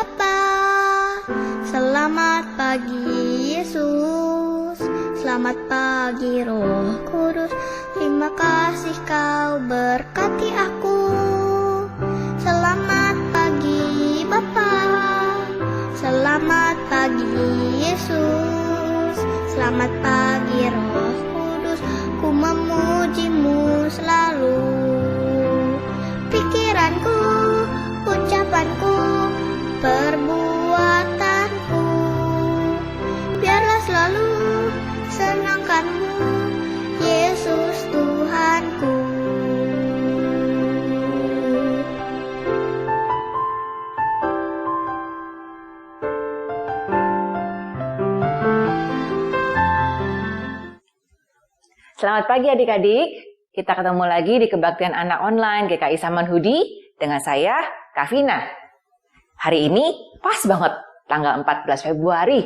Bapa. Selamat pagi Yesus, selamat pagi Roh Kudus. Terima kasih kau berkati aku. Selamat pagi Bapa, selamat pagi Yesus, selamat pagi Roh Kudus. Ku memujimu selalu. Pikiranku, ucapanku, perbuatanku, biarlah selalu senangkanmu, Yesus Tuhanku. Selamat pagi adik-adik, kita ketemu lagi di Kebaktian Anak Online GKI Samanhudi dengan saya, Kak Vina. Hari ini pas banget, tanggal 14 Februari,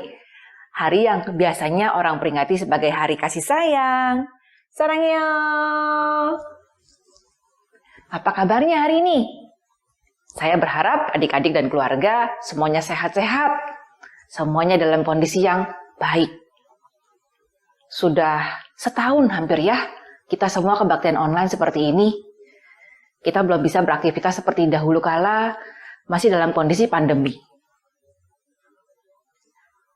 hari yang biasanya orang peringati sebagai hari kasih sayang. Sarangyo! Apa kabarnya hari ini? Saya berharap adik-adik dan keluarga semuanya sehat-sehat, semuanya dalam kondisi yang baik. Sudah setahun hampir ya, kita semua kebaktian online seperti ini. Kita belum bisa beraktivitas seperti dahulu kala, masih dalam kondisi pandemi.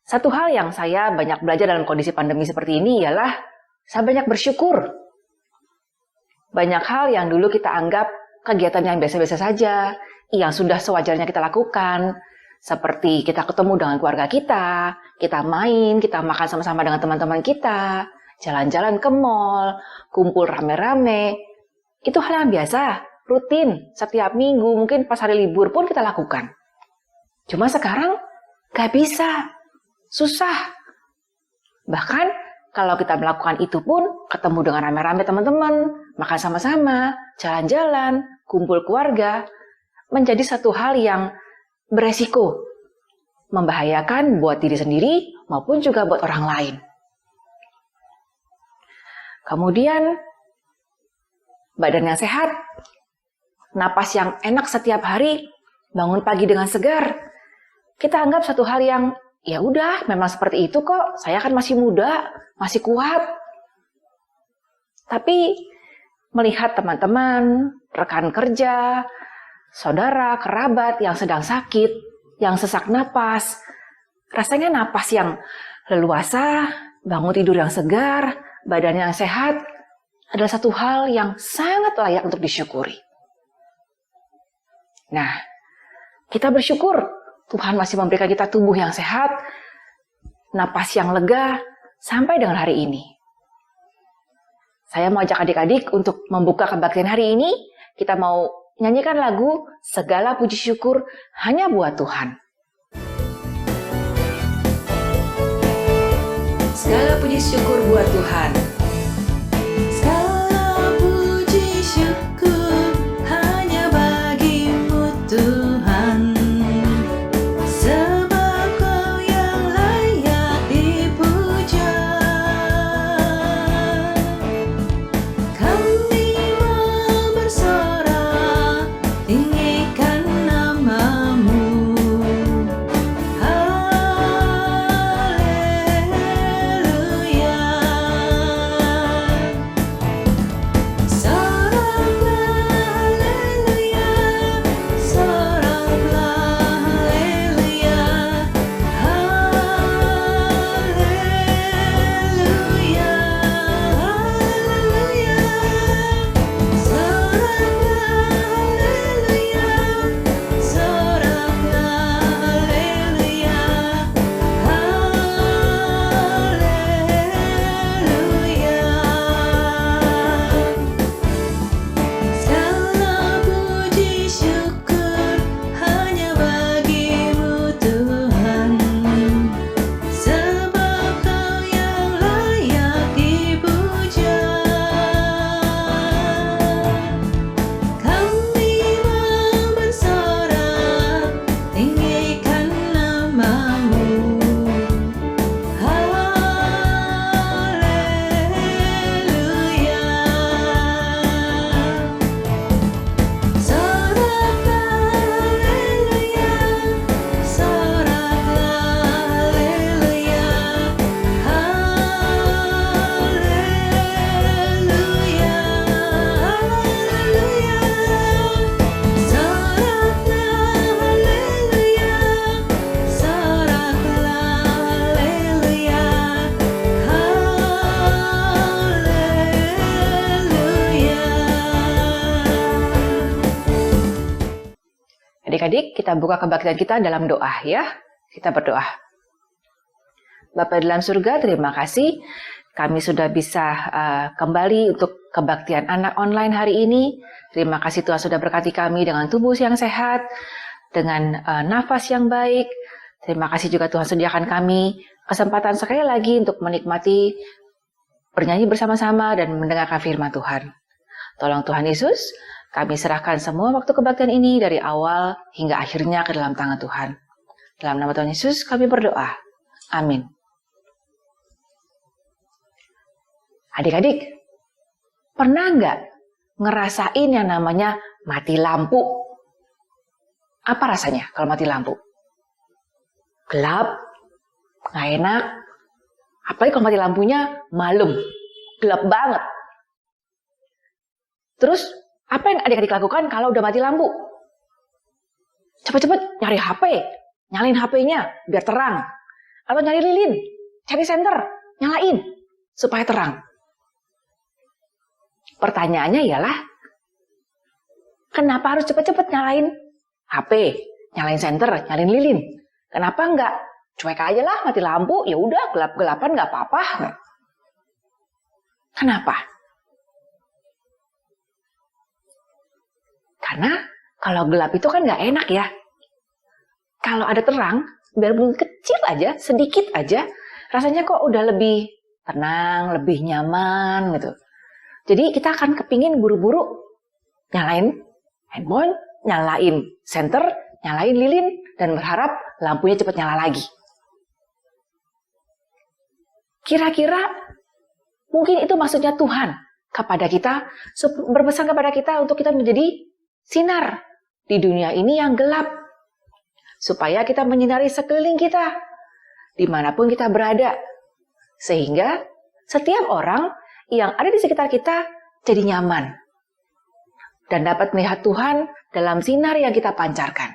Satu hal yang saya banyak belajar dalam kondisi pandemi seperti ini ialah saya banyak bersyukur. Banyak hal yang dulu kita anggap kegiatan yang biasa-biasa saja, yang sudah sewajarnya kita lakukan, seperti kita ketemu dengan keluarga kita main, kita makan sama-sama dengan teman-teman kita, jalan-jalan ke mall, kumpul rame-rame. Itu hal yang biasa, rutin, setiap minggu, mungkin pas hari libur pun kita lakukan. Cuma sekarang gak bisa, susah. Bahkan kalau kita melakukan itu pun, ketemu dengan rame-rame teman-teman, makan sama-sama, jalan-jalan, kumpul keluarga, menjadi satu hal yang beresiko, membahayakan buat diri sendiri maupun juga buat orang lain. Kemudian, badan yang sehat, napas yang enak setiap hari, bangun pagi dengan segar. Kita anggap satu hal yang, ya udah, memang seperti itu kok, saya kan masih muda, masih kuat. Tapi, melihat teman-teman, rekan kerja, saudara, kerabat yang sedang sakit, yang sesak napas, rasanya napas yang leluasa, bangun tidur yang segar, badan yang sehat, adalah satu hal yang sangat layak untuk disyukuri. Nah, kita bersyukur Tuhan masih memberikan kita tubuh yang sehat, napas yang lega, sampai dengan hari ini. Saya mau ajak adik-adik untuk membuka kebaktian hari ini, kita mau nyanyikan lagu Segala Puji Syukur Hanya Buat Tuhan. Segala puji syukur buat Tuhan. Segala puji syukur hanya bagimu Tuhan, sebab Kau yang layak dipuja. Kami mau bersorak, tinggikan nama-Mu. Haleluya. Adik-adik, kita buka kebaktian kita dalam doa ya. Kita berdoa. Bapa dalam surga, terima kasih kami sudah bisa kembali untuk kebaktian anak online hari ini. Terima kasih Tuhan sudah berkati kami dengan tubuh yang sehat, dengan nafas yang baik. Terima kasih juga Tuhan sediakan kami kesempatan sekali lagi untuk menikmati bernyanyi bersama-sama dan mendengarkan firman Tuhan. Tolong Tuhan Yesus, kami serahkan semua waktu kebaktian ini dari awal hingga akhirnya ke dalam tangan Tuhan. Dalam nama Tuhan Yesus kami berdoa. Amin. Adik-adik, pernah nggak ngerasain yang namanya mati lampu? Apa rasanya kalau mati lampu? Gelap, nggak enak. Apalagi kalau mati lampunya malam, gelap banget. Terus, apa yang adik-adik lakukan kalau udah mati lampu? Cepet-cepet nyari HP, nyalain HP-nya biar terang. Atau nyari lilin, cari senter, nyalain supaya terang. Pertanyaannya ialah, kenapa harus cepet-cepet nyalain HP, nyalain senter, nyalain lilin? Kenapa enggak cuek aja lah mati lampu, ya udah gelap-gelapan nggak apa-apa. Kenapa? Karena kalau gelap itu kan nggak enak ya. Kalau ada terang, biarpun kecil aja, sedikit aja, rasanya kok udah lebih tenang, lebih nyaman gitu. Jadi kita akan kepingin buru-buru nyalain handphone, nyalain senter, nyalain lilin, dan berharap lampunya cepat nyala lagi. Kira-kira mungkin itu maksudnya Tuhan kepada kita, berpesan kepada kita untuk kita menjadi sinar di dunia ini yang gelap. Supaya kita menyinari sekeliling kita, dimanapun kita berada. Sehingga setiap orang yang ada di sekitar kita jadi nyaman. Dan dapat melihat Tuhan dalam sinar yang kita pancarkan.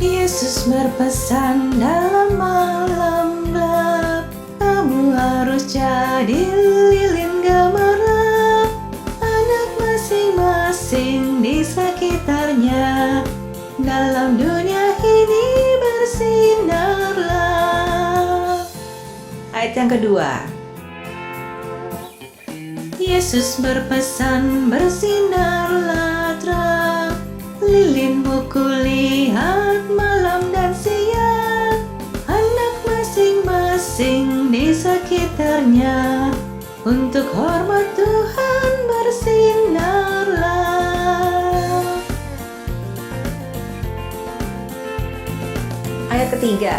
Yesus berpesan dalam malam gelap, kamu harus jadi lilin gemerlap. Anak masing-masing di sekitarnya, dalam dunia ini bersinarlah. Ayat yang kedua. Yesus berpesan bersinarlah terang, lilinmu kulihat malam dan siang. Anak masing-masing di sekitarnya, untuk hormat Tuhan bersinarlah. Ayat ketiga.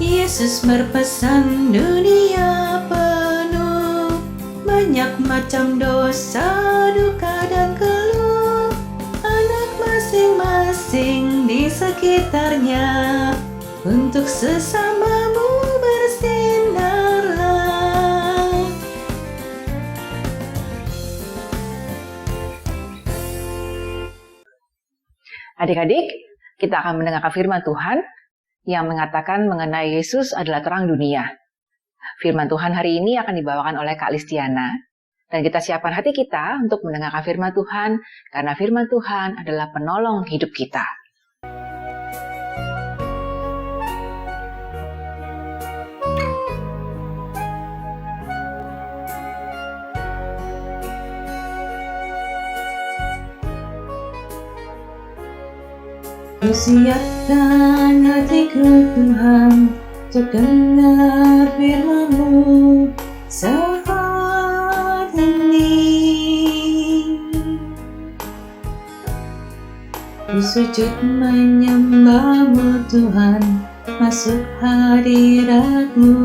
Yesus berpesan dunia penuh banyak macam dosa, duka dan keluh. Anak masing-masing di sekitarnya, untuk sesamamu bersinarlah. Adik-adik, kita akan mendengarkan firman Tuhan yang mengatakan mengenai Yesus adalah terang dunia. Firman Tuhan hari ini akan dibawakan oleh Kak Listiana, dan kita siapkan hati kita untuk mendengarkan firman Tuhan, karena firman Tuhan adalah penolong hidup kita. Siapkan hatiku Tuhan, untuk dengar firman-Mu saat ini. Ku sujud menyembah-Mu Tuhan, masuk hadirat-Mu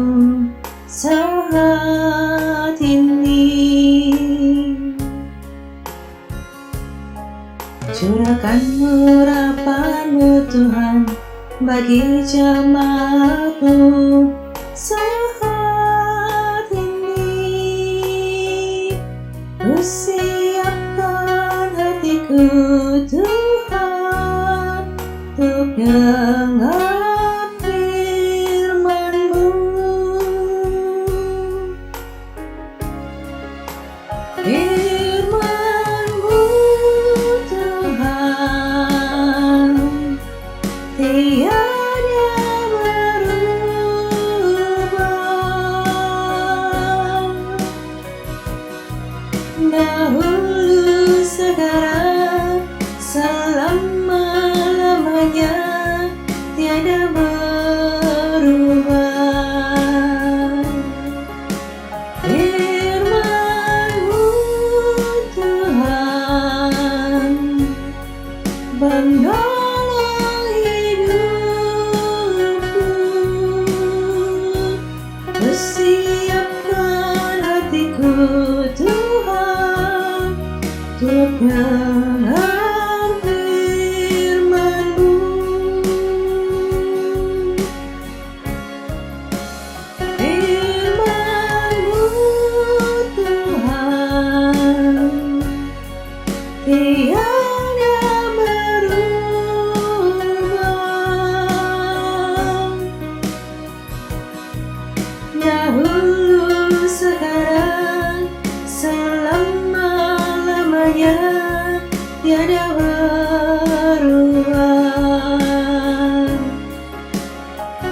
saat ini. Curahkan urapan-Mu Tuhan bagi jemaat-Mu saat ini. Ku siapkan hatiku Tuhan, untuk dengar firman-Mu. Tuhan firman-Mu. Firman-Mu Tuhan tiada berubah. Dahulu, sekarang, selama-lamanya tiada berubah.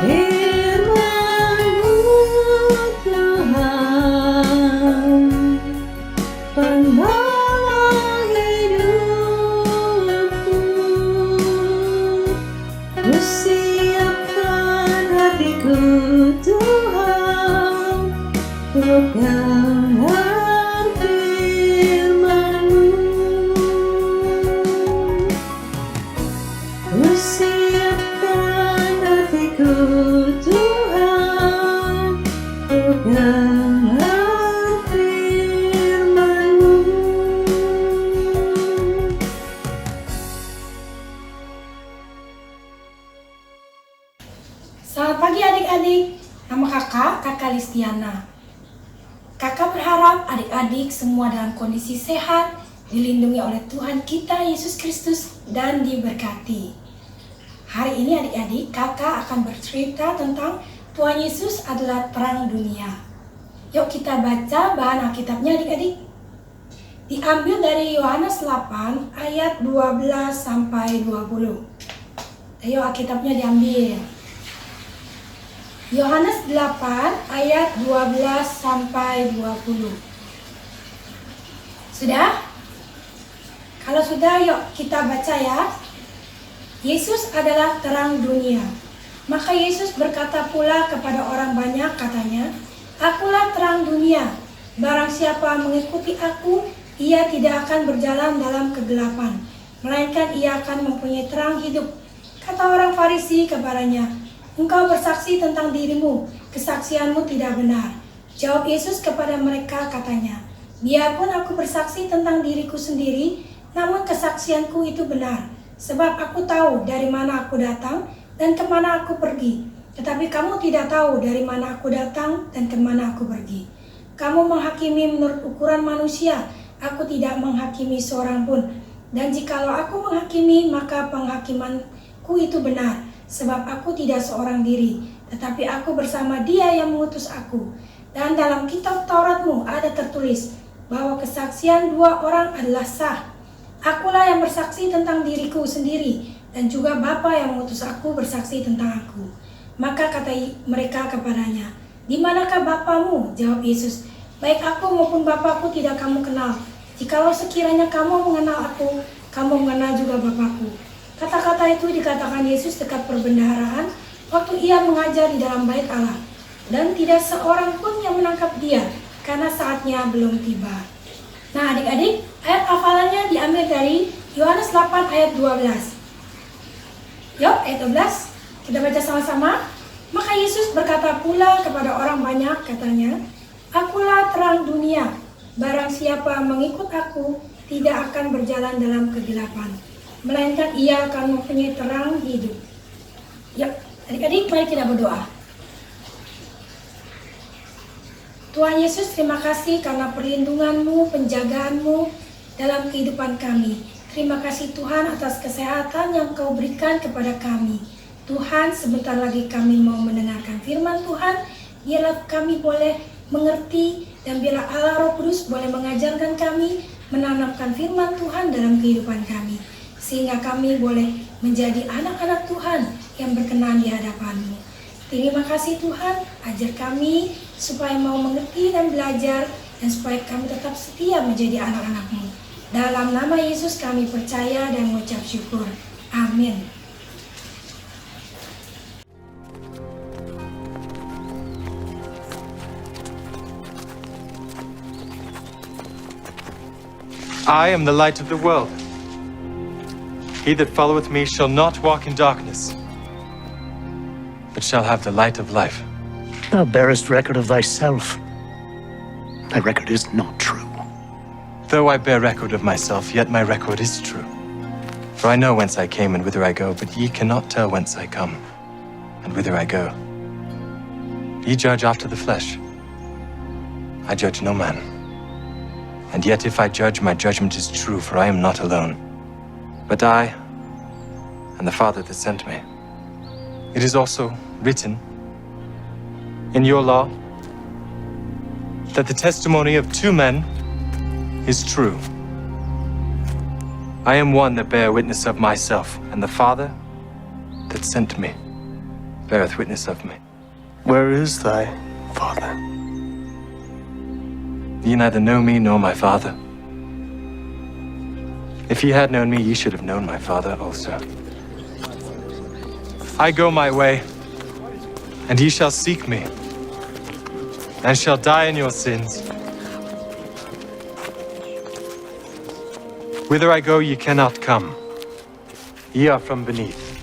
Firman-Mu Tuhan penolong hidupku. Ku siapkan hatiku Tuhan untuk dengar firman-Mu. Ku siapkan hatiku Tuhan untuk dengar firman-Mu. Selamat pagi adik-adik, nama kakak Listiana. Kakak berharap adik-adik semua dalam kondisi sehat, dilindungi oleh Tuhan kita Yesus Kristus dan diberkati. Hari ini adik-adik, kakak akan bercerita tentang Tuhan Yesus adalah terang dunia. Yuk kita baca bahan Alkitabnya adik-adik. Diambil dari Yohanes 8 ayat 12 sampai 20. Ayo Alkitabnya diambil. Yohanes 8 ayat 12 sampai 20. Sudah? Kalau sudah, yuk kita baca ya. Yesus adalah terang dunia. Maka Yesus berkata pula kepada orang banyak, katanya, "Akulah terang dunia. Barang siapa mengikuti aku, ia tidak akan berjalan dalam kegelapan, melainkan ia akan mempunyai terang hidup." Kata orang Farisi kepadanya, "Engkau bersaksi tentang dirimu, kesaksianmu tidak benar." Jawab Yesus kepada mereka, katanya, "Biarpun aku bersaksi tentang diriku sendiri, namun kesaksianku itu benar. Sebab aku tahu dari mana aku datang dan kemana aku pergi. Tetapi kamu tidak tahu dari mana aku datang dan kemana aku pergi. Kamu menghakimi menurut ukuran manusia, aku tidak menghakimi seorang pun. Dan jikalau aku menghakimi, maka penghakimanku itu benar. Sebab aku tidak seorang diri, tetapi aku bersama Dia yang mengutus aku. Dan dalam kitab Tauratmu ada tertulis bahwa kesaksian dua orang adalah sah. Akulah yang bersaksi tentang diriku sendiri, dan juga Bapa yang mengutus aku bersaksi tentang aku." Maka kata mereka kepadanya, "Di manakah Bapamu?" Jawab Yesus, "Baik aku maupun Bapakku tidak kamu kenal. Jikalau sekiranya kamu mengenal aku, kamu mengenal juga Bapakku." Kata-kata itu dikatakan Yesus dekat perbendaharaan waktu ia mengajar di dalam bait Allah. Dan tidak seorang pun yang menangkap dia, karena saatnya belum tiba. Nah adik-adik, ayat hafalannya diambil dari Yohanes 8 ayat 12. Yuk, ayat 12, kita baca sama-sama. Maka Yesus berkata pula kepada orang banyak, katanya, "Akulah terang dunia. Barang siapa mengikut aku, tidak akan berjalan dalam kegelapan, melainkan ia akan mempunyai terang hidup." Yuk, adik-adik, mari kita berdoa. Tuhan Yesus, terima kasih karena perlindungan-Mu, penjagaan-Mu dalam kehidupan kami. Terima kasih Tuhan atas kesehatan yang Kau berikan kepada kami. Tuhan, sebentar lagi kami mau mendengarkan firman Tuhan. Biarlah kami boleh mengerti dan biarlah Allah Roh Kudus boleh mengajarkan kami, menanamkan firman Tuhan dalam kehidupan kami. Sehingga kami boleh menjadi anak-anak Tuhan yang berkenan di hadapan-Mu. Terima kasih Tuhan, ajar kami supaya mau mengerti dan belajar, dan supaya kami tetap setia menjadi anak-anak-Mu. Dalam nama Yesus kami percaya dan mengucap syukur. Amin. I am the light of the world. He that followeth me shall not walk in darkness, but shall have the light of life. Thou bearest record of thyself. Thy record is not true. Though I bear record of myself, yet my record is true. For I know whence I came and whither I go, but ye cannot tell whence I come and whither I go. Ye judge after the flesh. I judge no man. And yet if I judge, my judgment is true, for I am not alone, but I and the Father that sent me. It is also written in your law that the testimony of two men is true. I am one that bear witness of myself, and the Father that sent me beareth witness of me. Where is thy Father? Ye neither know me nor my Father. If ye had known me, ye should have known my Father also. I go my way, and ye shall seek me, and shall die in your sins. Whither I go, ye cannot come. Ye are from beneath.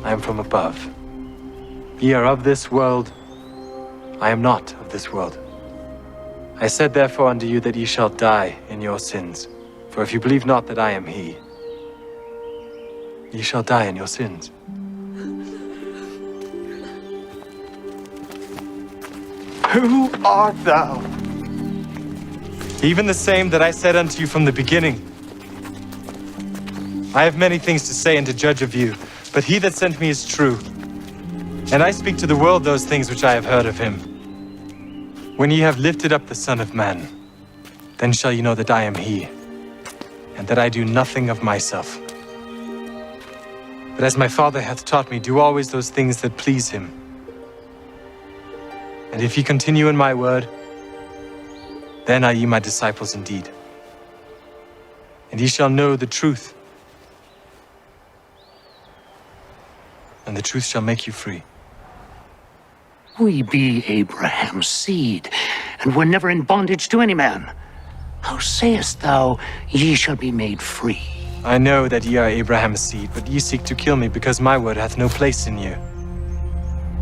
I am from above. Ye are of this world. I am not of this world. I said therefore unto you that ye shall die in your sins. For if you believe not that I am he, ye shall die in your sins. Who art thou? Even the same that I said unto you from the beginning. I have many things to say and to judge of you, but he that sent me is true. And I speak to the world those things which I have heard of him. When ye have lifted up the Son of Man, then shall ye know that I am he, and that I do nothing of myself. But as my Father hath taught me, do always those things that please him. And if ye continue in my word, then are ye my disciples indeed. And ye shall know the truth, and the truth shall make you free. We be Abraham's seed, and were never in bondage to any man. How sayest thou, ye shall be made free? I know that ye are Abraham's seed, but ye seek to kill me, because my word hath no place in you.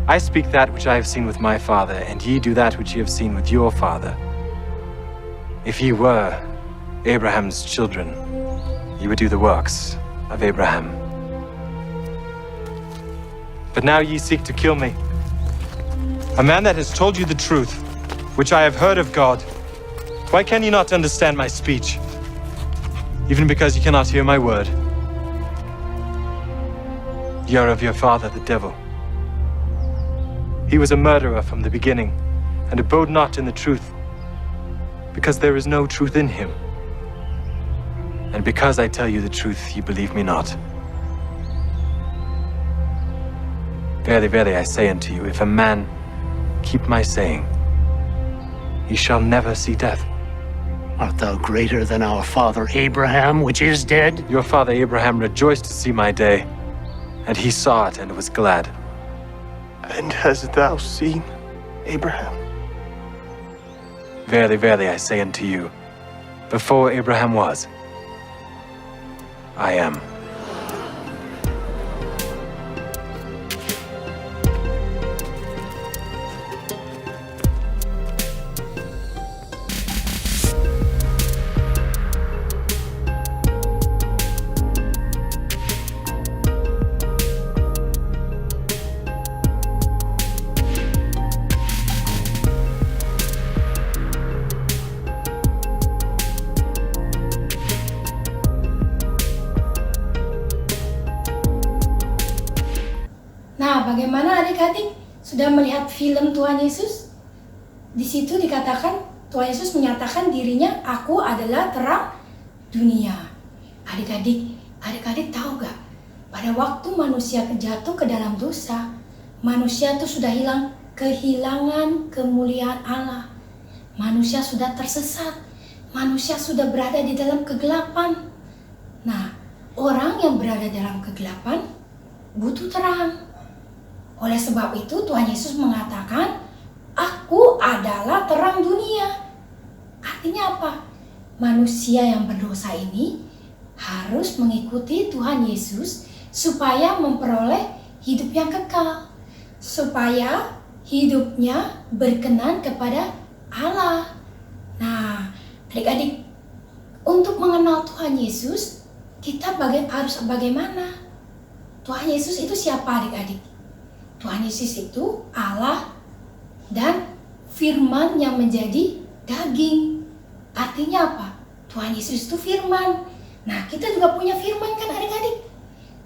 I speak that which I have seen with my father, and ye do that which ye have seen with your father. If ye were Abraham's children, ye would do the works of Abraham. But now ye seek to kill me, a man that has told you the truth, which I have heard of God. Why can ye not understand my speech? Even because ye cannot hear my word. Ye are of your father, the devil. He was a murderer from the beginning, and abode not in the truth, because there is no truth in him. And because I tell you the truth, ye believe me not. Verily, verily, I say unto you, if a man keep my saying, he shall never see death. Art thou greater than our father Abraham, which is dead? Your father Abraham rejoiced to see my day, and he saw it and was glad. And hast thou seen Abraham? Verily, verily, I say unto you, before Abraham was, I am. Nah, bagaimana adik-adik sudah melihat film Tuhan Yesus? Di situ dikatakan Tuhan Yesus menyatakan dirinya, aku adalah terang dunia. Adik-adik tahu gak? Pada waktu manusia jatuh ke dalam dosa, manusia itu sudah kehilangan kemuliaan Allah. Manusia sudah tersesat, manusia sudah berada di dalam kegelapan. Nah, orang yang berada dalam kegelapan butuh terang. Oleh sebab itu Tuhan Yesus mengatakan, aku adalah terang dunia. Artinya apa? Manusia yang berdosa ini harus mengikuti Tuhan Yesus supaya memperoleh hidup yang kekal. Supaya hidupnya berkenan kepada Allah. Nah, Adik-adik, untuk mengenal Tuhan Yesus, kita harus bagaimana? Tuhan Yesus itu siapa adik-adik? Tuhan Yesus itu Allah dan firman yang menjadi daging. Artinya apa? Tuhan Yesus itu firman. Nah, kita juga punya firman kan adik-adik?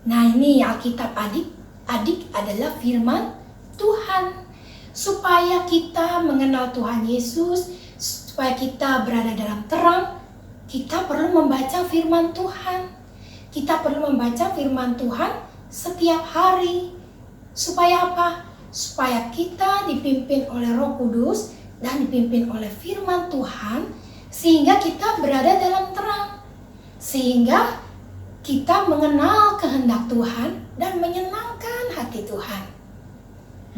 Nah, ini Alkitab adik adalah firman Tuhan. Supaya kita mengenal Tuhan Yesus, supaya kita berada dalam terang, kita perlu membaca firman Tuhan. Kita perlu membaca firman Tuhan setiap hari. Supaya apa? Supaya kita dipimpin oleh Roh Kudus dan dipimpin oleh firman Tuhan, sehingga kita berada dalam terang. Sehingga kita mengenal kehendak Tuhan dan menyenangkan hati Tuhan.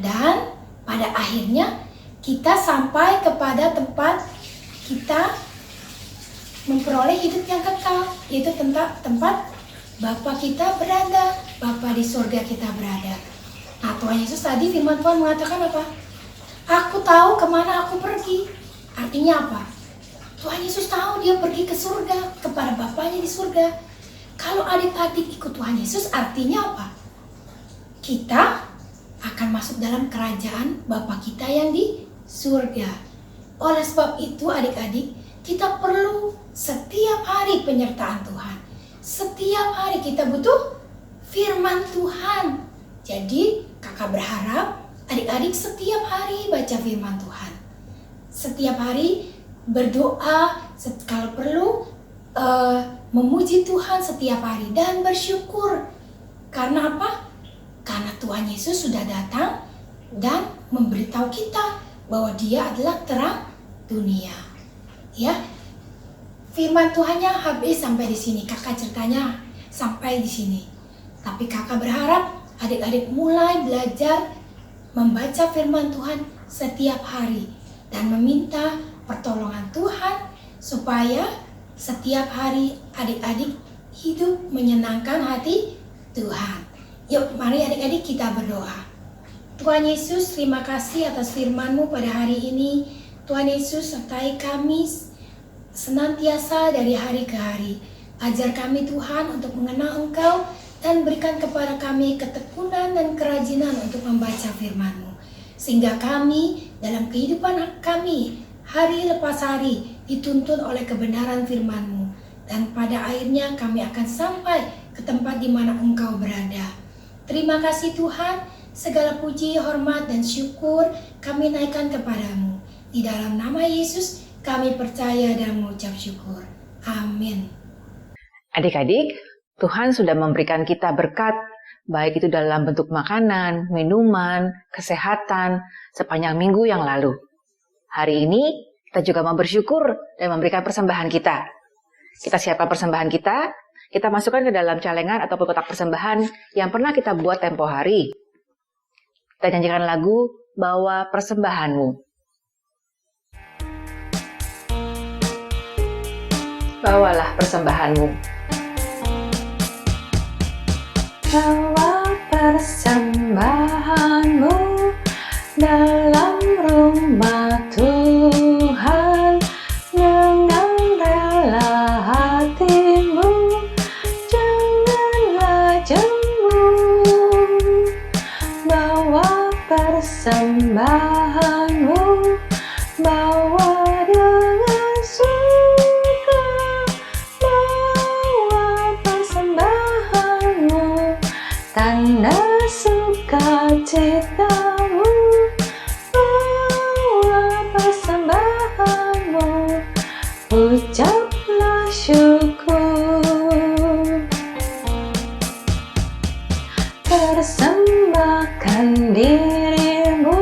Dan pada akhirnya kita sampai kepada tempat kita memperoleh hidup yang kekal, yaitu tempat Bapa kita berada, Bapa di surga kita berada. Nah, Tuhan Yesus tadi firman Tuhan mengatakan apa? Aku tahu kemana aku pergi. Artinya apa? Tuhan Yesus tahu dia pergi ke surga, kepada Bapanya di surga. Kalau adik-adik ikut Tuhan Yesus, artinya apa? Kita akan masuk dalam kerajaan Bapa kita yang di surga. Oleh sebab itu adik-adik, kita perlu setiap hari penyertaan Tuhan. Setiap hari kita butuh firman Tuhan. Jadi kakak berharap adik-adik setiap hari baca firman Tuhan. Setiap hari berdoa, kalau perlu memuji Tuhan setiap hari dan bersyukur. Karena apa? Karena Tuhan Yesus sudah datang dan memberitahu kita bahwa Dia adalah terang dunia. Ya, firman Tuhannya habis sampai di sini. Kakak ceritanya sampai di sini. Tapi kakak berharap adik-adik mulai belajar membaca firman Tuhan setiap hari dan meminta pertolongan Tuhan supaya setiap hari adik-adik hidup menyenangkan hati Tuhan. Yuk, mari adik-adik kita berdoa. Tuhan Yesus, terima kasih atas firman-Mu pada hari ini. Tuhan Yesus, sertai kami senantiasa dari hari ke hari. Ajar kami Tuhan untuk mengenal Engkau dan berikan kepada kami ketekunan dan kerajinan untuk membaca firman-Mu. Sehingga kami dalam kehidupan kami hari lepas hari dituntun oleh kebenaran firman-Mu. Dan pada akhirnya kami akan sampai ke tempat di mana Engkau berada. Terima kasih Tuhan, segala puji, hormat, dan syukur kami naikkan kepadamu. Di dalam nama Yesus kami percaya dan mengucap syukur. Amin. Adik-adik, Tuhan sudah memberikan kita berkat, baik itu dalam bentuk makanan, minuman, kesehatan, sepanjang minggu yang lalu. Hari ini kita juga mau bersyukur dan memberikan persembahan kita. Kita siapkan persembahan kita masukkan ke dalam celengan ataupun kotak persembahan yang pernah kita buat tempo hari. Kita nyanyikan lagu Bawa Persembahanmu. Bawalah persembahanmu. Bawa persembahanmu dalam rumah Tuhan dengan rela hatimu, janganlah jemu. Bawa persembahanmu, bawa dengan suka, bawa persembahanmu, tanda sukacitamu, bawa persembahanmu, ucaplah syukur. Persembahkan dirimu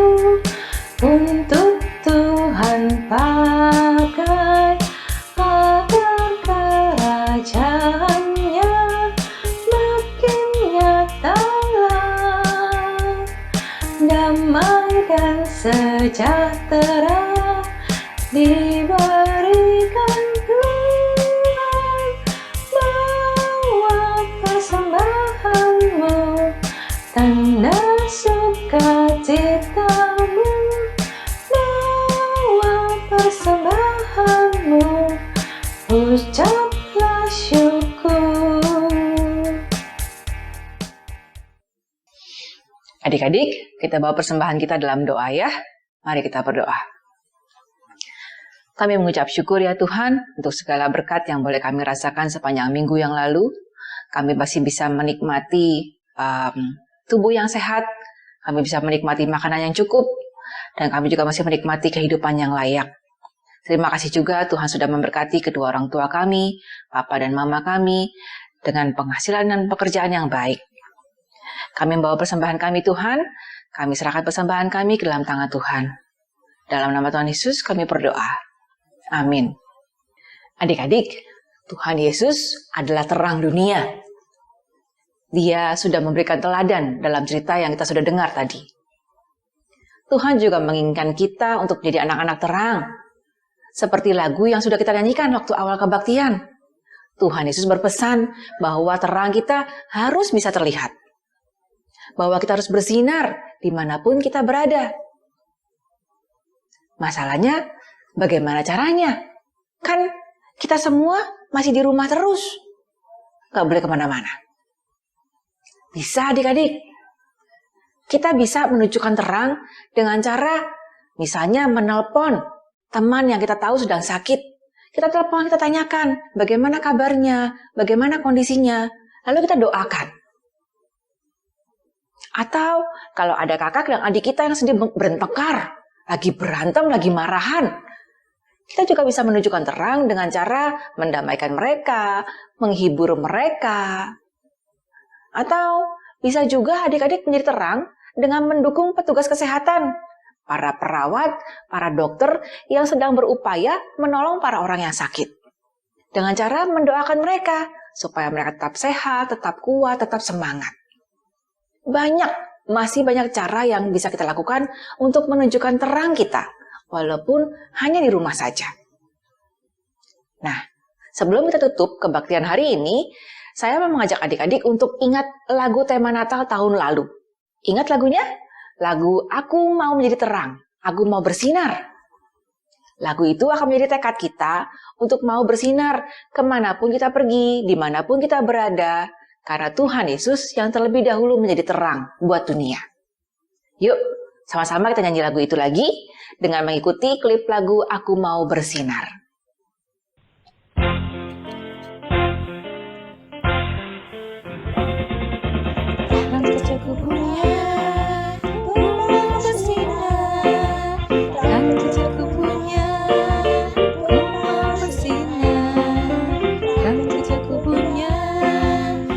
untuk Tuhan pakai, agar kerajaannya makin nyatalah. bersyukur. Adik-adik, kita bawa persembahan kita dalam doa ya. Mari kita berdoa. Kami mengucap syukur ya Tuhan untuk segala berkat yang boleh kami rasakan sepanjang minggu yang lalu. Kami masih bisa menikmati tubuh yang sehat, kami bisa menikmati makanan yang cukup, dan kami juga masih menikmati kehidupan yang layak. Terima kasih juga Tuhan sudah memberkati kedua orang tua kami, Papa dan Mama kami, dengan penghasilan dan pekerjaan yang baik. Kami membawa persembahan kami Tuhan, kami serahkan persembahan kami ke dalam tangan Tuhan. Dalam nama Tuhan Yesus kami berdoa. Amin. Adik-adik, Tuhan Yesus adalah terang dunia. Dia sudah memberikan teladan dalam cerita yang kita sudah dengar tadi. Tuhan juga menginginkan kita untuk menjadi anak-anak terang. Seperti lagu yang sudah kita nyanyikan waktu awal kebaktian. Tuhan Yesus berpesan bahwa terang kita harus bisa terlihat. Bahwa kita harus bersinar dimanapun kita berada. Masalahnya, bagaimana caranya? Kan kita semua masih di rumah terus. Gak boleh kemana-mana. Bisa adik-adik. Kita bisa menunjukkan terang dengan cara misalnya menelpon teman yang kita tahu sedang sakit. Kita telepon, kita tanyakan bagaimana kabarnya, bagaimana kondisinya. Lalu kita doakan. Atau kalau ada kakak dan adik kita yang sedang bertengkar, lagi berantem, lagi marahan, kita juga bisa menunjukkan terang dengan cara mendamaikan mereka, menghibur mereka. Atau bisa juga adik-adik menjadi terang dengan mendukung petugas kesehatan, para perawat, para dokter yang sedang berupaya menolong para orang yang sakit. Dengan cara mendoakan mereka supaya mereka tetap sehat, tetap kuat, tetap semangat. Masih banyak cara yang bisa kita lakukan untuk menunjukkan terang kita, walaupun hanya di rumah saja. Nah, sebelum kita tutup kebaktian hari ini, saya mau mengajak adik-adik untuk ingat lagu tema Natal tahun lalu. Ingat lagunya? Lagu Aku Mau Menjadi Terang, Aku Mau Bersinar. Lagu itu akan menjadi tekad kita untuk mau bersinar kemanapun kita pergi, dimanapun kita berada, karena Tuhan Yesus yang terlebih dahulu menjadi terang buat dunia. Yuk, sama-sama kita nyanyi lagu itu lagi dengan mengikuti klip lagu Aku Mau Bersinar. Terang kecilku punya, aku mau bersinar. Terang kecilku punya, aku mau bersinar. Terang kecilku punya,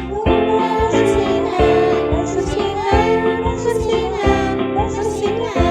aku mau bersinar. Bersinar, bersinar, bersinar.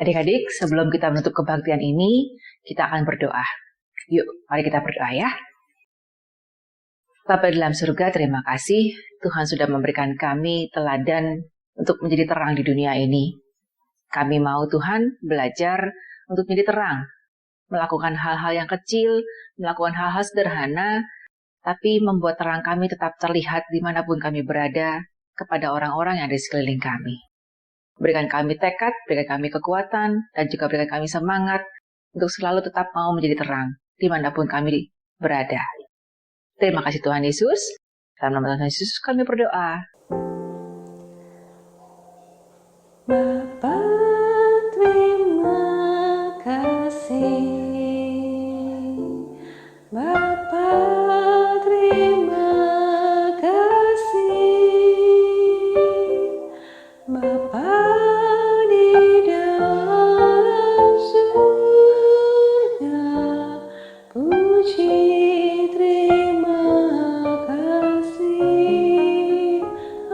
Adik-adik, sebelum kita menutup kebaktian ini, kita akan berdoa. Yuk, mari kita berdoa ya. Bapa di dalam surga, terima kasih Tuhan sudah memberikan kami teladan untuk menjadi terang di dunia ini. Kami mau Tuhan belajar untuk menjadi terang, melakukan hal-hal yang kecil, melakukan hal-hal sederhana, tapi membuat terang kami tetap terlihat dimanapun kami berada kepada orang-orang yang ada di sekeliling kami. Berikan kami tekad, berikan kami kekuatan, dan juga berikan kami semangat untuk selalu tetap mau menjadi terang dimanapun kami berada. Terima kasih Tuhan Yesus. Dalam nama Tuhan Yesus kami berdoa. Bapa, terima kasih. Bapa, terima kasih. Bapa di dalam surga, puji terima kasih.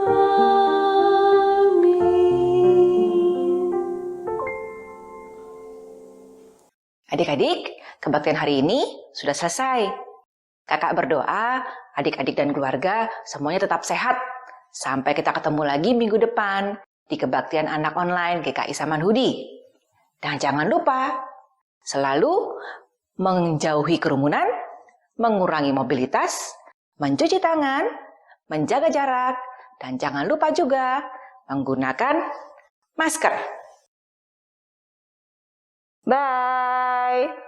Amin. Adik-adik, kebaktian hari ini sudah selesai. Kakak berdoa, adik-adik dan keluarga semuanya tetap sehat. Sampai kita ketemu lagi minggu depan di kebaktian anak online GKI Samanhudi. Dan jangan lupa, selalu menjauhi kerumunan, mengurangi mobilitas, mencuci tangan, menjaga jarak, dan jangan lupa juga menggunakan masker. Bye!